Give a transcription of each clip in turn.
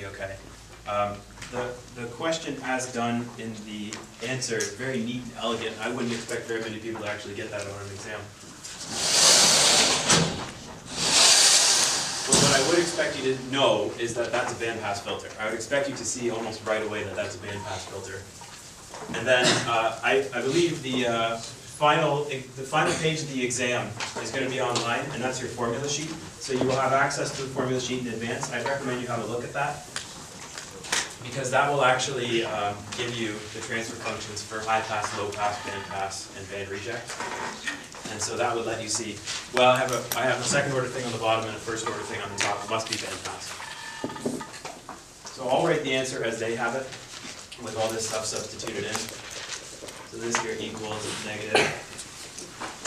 okay. The question as done in the answer is very neat and elegant. I wouldn't expect very many people to actually get that on an exam. But what I would expect you to know is that that's a bandpass filter. I would expect you to see almost right away that that's a bandpass filter. And then I believe the final page of the exam is going to be online, and that's your formula sheet. So you will have access to the formula sheet in advance. I'd recommend you have a look at that, because that will actually give you the transfer functions for high pass, low pass, band pass, and band reject. And so that would let you see, well, I have a second order thing on the bottom and a first order thing on the top. It must be band pass. So I'll write the answer as they have it, with all this stuff substituted in. So this here equals negative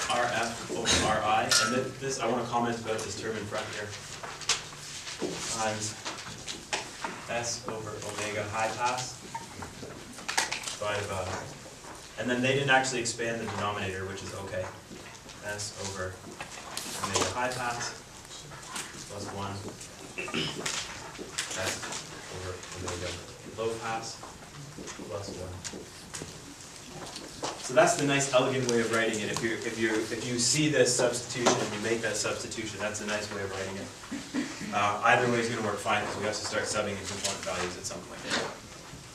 RF over RI. And this, I want to comment about this term in front here. Times S over omega high pass divided by, and then they didn't actually expand the denominator, which is okay. S over omega high pass plus 1 S over omega low pass plus 1. So that's the nice, elegant way of writing it. If you see this substitution and you make that substitution, that's a nice way of writing it. Either way is going to work fine, because we have to start subbing in component values at some point.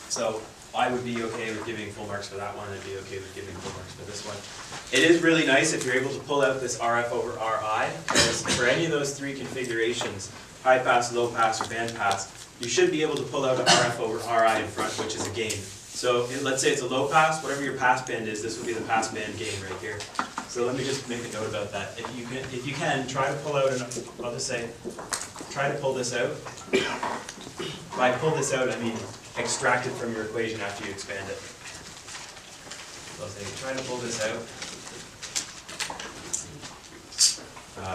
So I would be okay with giving full marks for that one. I'd be okay with giving full marks for this one. It is really nice if you're able to pull out this RF over RI, because for any of those three configurations, high pass, low pass, or band pass, you should be able to pull out an RF over RI in front, which is a gain. So let's say it's a low pass, whatever your pass band is, this would be the pass band gain right here. So let me just make a note about that. If you can, try to pull out, I'll just say, try to pull this out. By pull this out, I mean extract it from your equation after you expand it. So I'll say, try to pull this out.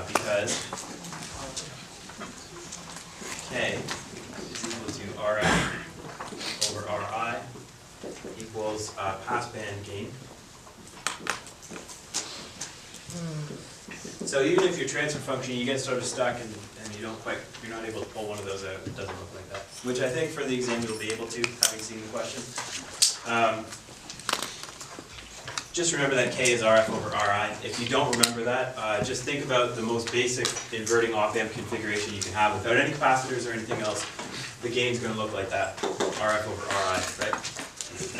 Because K is equal to RF over RI equals pass band gain. So even if your transfer function, you get sort of stuck and you're not able to pull one of those out, it doesn't look like that. Which I think for the exam you'll be able to, having seen the question. Just remember that K is RF over RI. If you don't remember that, just think about the most basic inverting op-amp configuration you can have without any capacitors or anything else. The gain's going to look like that, RF over RI, right?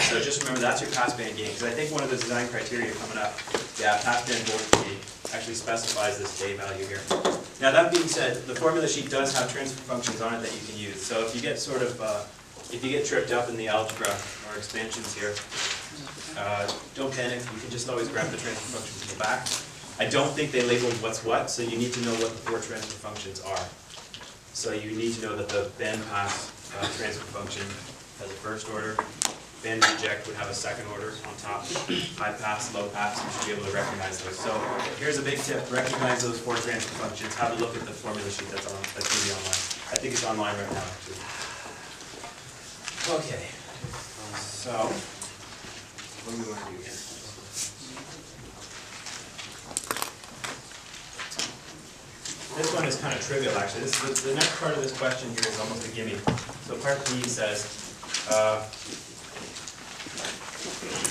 So just remember that's your pass band gain, because I think one of the design criteria coming up, yeah, pass band voltage gain actually specifies this K value here. Now that being said, the formula sheet does have transfer functions on it that you can use. So if you get sort of, if you get tripped up in the algebra or expansions here, don't panic. You can just always grab the transfer functions in the back. I don't think they labeled what's what, so you need to know what the four transfer functions are. So you need to know that the band pass transfer function has a first order. Band reject would have a second order on top. High pass, low pass, you should be able to recognize those. So here's a big tip: recognize those four transfer functions. Have a look at the formula sheet that's going to be online. I think it's online right now, actually. Okay. So what do we want to do here? This one is kind of trivial, actually. The next part of this question here is almost a gimme. So part 3 says,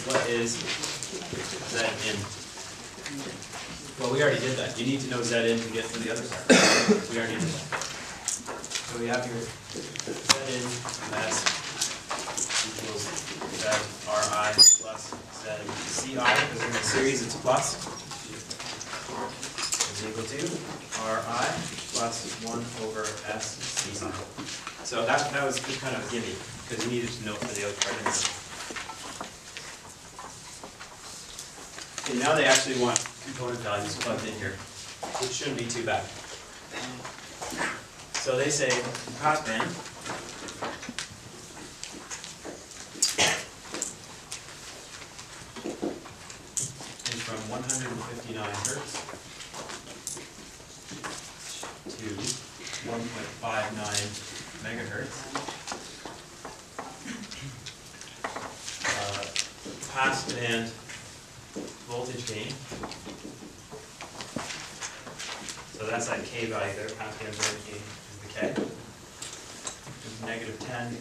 what is Z in? Well, we already did that. You need to know Z in to get to the other part. We already did that. So we have here Z in as equals Z Ri plus Z Ci, because in the series it's plus, is equal to Ri plus 1 over S Ci. So that was kind of a gimme, because you needed to know for the other part anyway. Okay, now they actually want component values plugged in here, which shouldn't be too bad. So they say pass band is from 159 hertz to 1.59 megahertz. Pass band voltage gain. So that's that K value there. Pass band voltage gain is the K. It's -10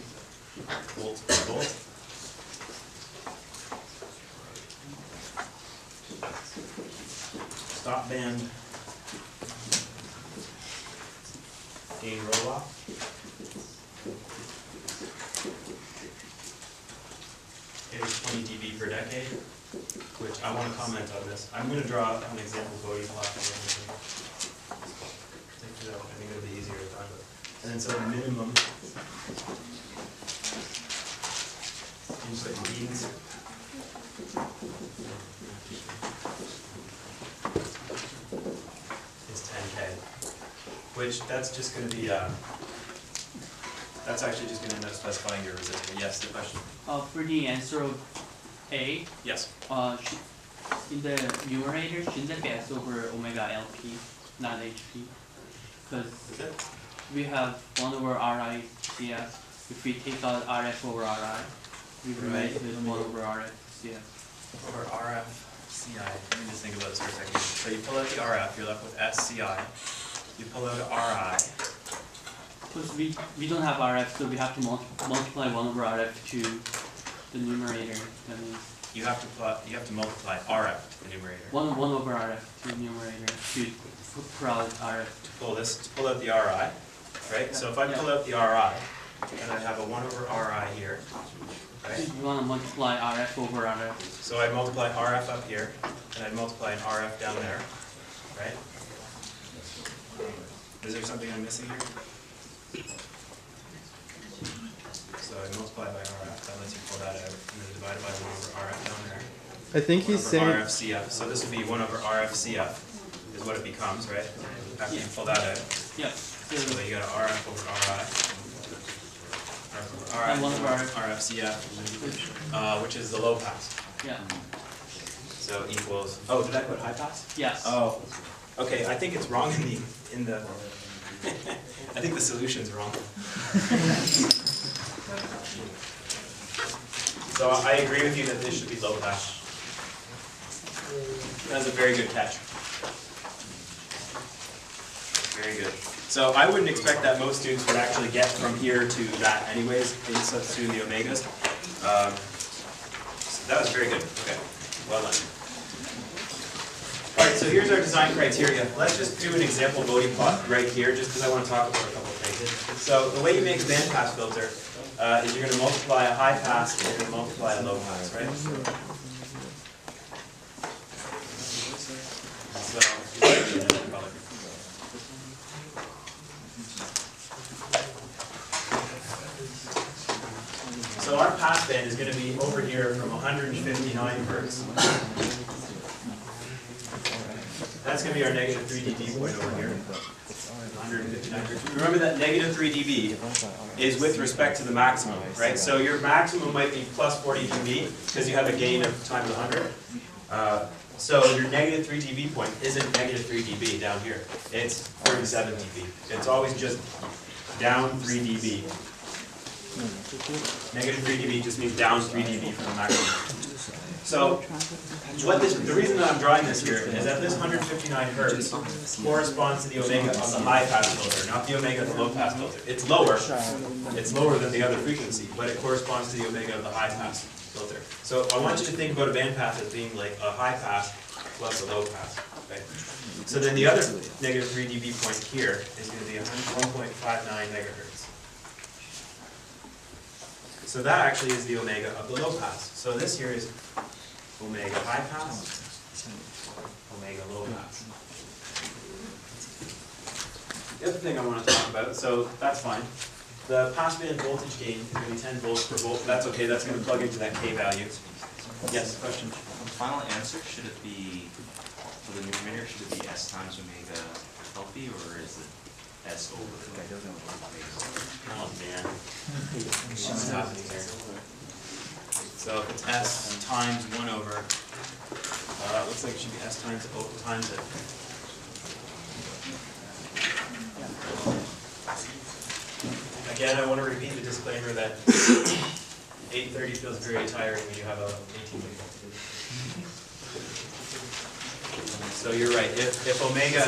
volts per volt. Stop band gain roll-off. It is 20 dB per decade, which I want to comment on this. I'm going to draw an example Bodie plot. I think it'll be easier to talk about. And then so the minimum input impedance is 10K, which that's just going to be, that's actually just going to end up specifying your resistor. Yes, the question? For the answer of A, Yes. in the numerator, shouldn't that be S over omega LP, not HP? Because we have 1 over Ri CS. If we take out RF over Ri, we remain with 1 over RF CS. Over RF CI. Let me just think about this for a second. So you pull out the RF, you're left with SCI. You pull out RI. Because we don't have RF, so we have to multiply 1 over RF to the numerator. That means You have to multiply RF to the numerator. 1 over RF to the numerator to put out RF. To pull out the RI, right? So if I pull out the RI, and I have a 1 over RI here, right? You want to multiply RF over RF. So I multiply RF up here, and I multiply an RF down there, right? Is there something I'm missing here? So I multiply by RF, that lets you pull that out, and then divide it by 1 over RF down there. I think he's saying RF CF. So this would be 1 over RF CF, is what it becomes, right? After you pull that out. Yeah. So you got RF over RI. And 1 over RF. RF CF, which is the low pass. Yeah. So equals, oh, did I put high pass? Yes. Oh, okay, I think it's wrong in the I think the solution's wrong. So I agree with you that this should be low pass. That's a very good catch. Very good. So I wouldn't expect that most students would actually get from here to that anyways, in substituting the omegas. So that was very good. Okay, well done. All right, so here's our design criteria. Let's just do an example Bodie plot right here, just because I want to talk about a couple of things. So the way you make a bandpass filter is you're going to multiply a high pass and you're going to multiply a low pass, right? So our pass band is going to be over here from 159 hertz. That's going to be our negative 3 dB point over here. 159 hertz. Remember that negative 3 dB is with respect to the maximum, right? So your maximum might be plus 40 dB because you have a gain of times 100. So your negative 3 dB point isn't negative 3 dB down here. It's 37 dB. It's always just down 3 dB. Negative 3 dB just means down 3 dB from the maximum. So the reason that I'm drawing this here is that this 159 hertz corresponds to the omega of the high pass filter, not the omega of the low pass filter. It's lower than the other frequency, but it corresponds to the omega of the high pass filter. So I want you to think about a bandpass as being like a high pass plus a low pass. Okay? So then the other negative 3 dB point here is going to be 1.59 megahertz. So that actually is the omega of the low pass. So this here is omega high pass, omega low pass. The other thing I want to talk about, so that's fine. The passband voltage gain is going to be 10 volts per volt. That's okay, that's going to plug into that K value. Yes, question? The final answer, should it be, for the numerator, should it be S times omega LP, or is it S over omega? Oh man. What's happening here? So if it's S times 1 over, it looks like it should be S times it. Again, I want to repeat the disclaimer that 8:30 feels very tiring when you have a 18-week. So you're right. If omega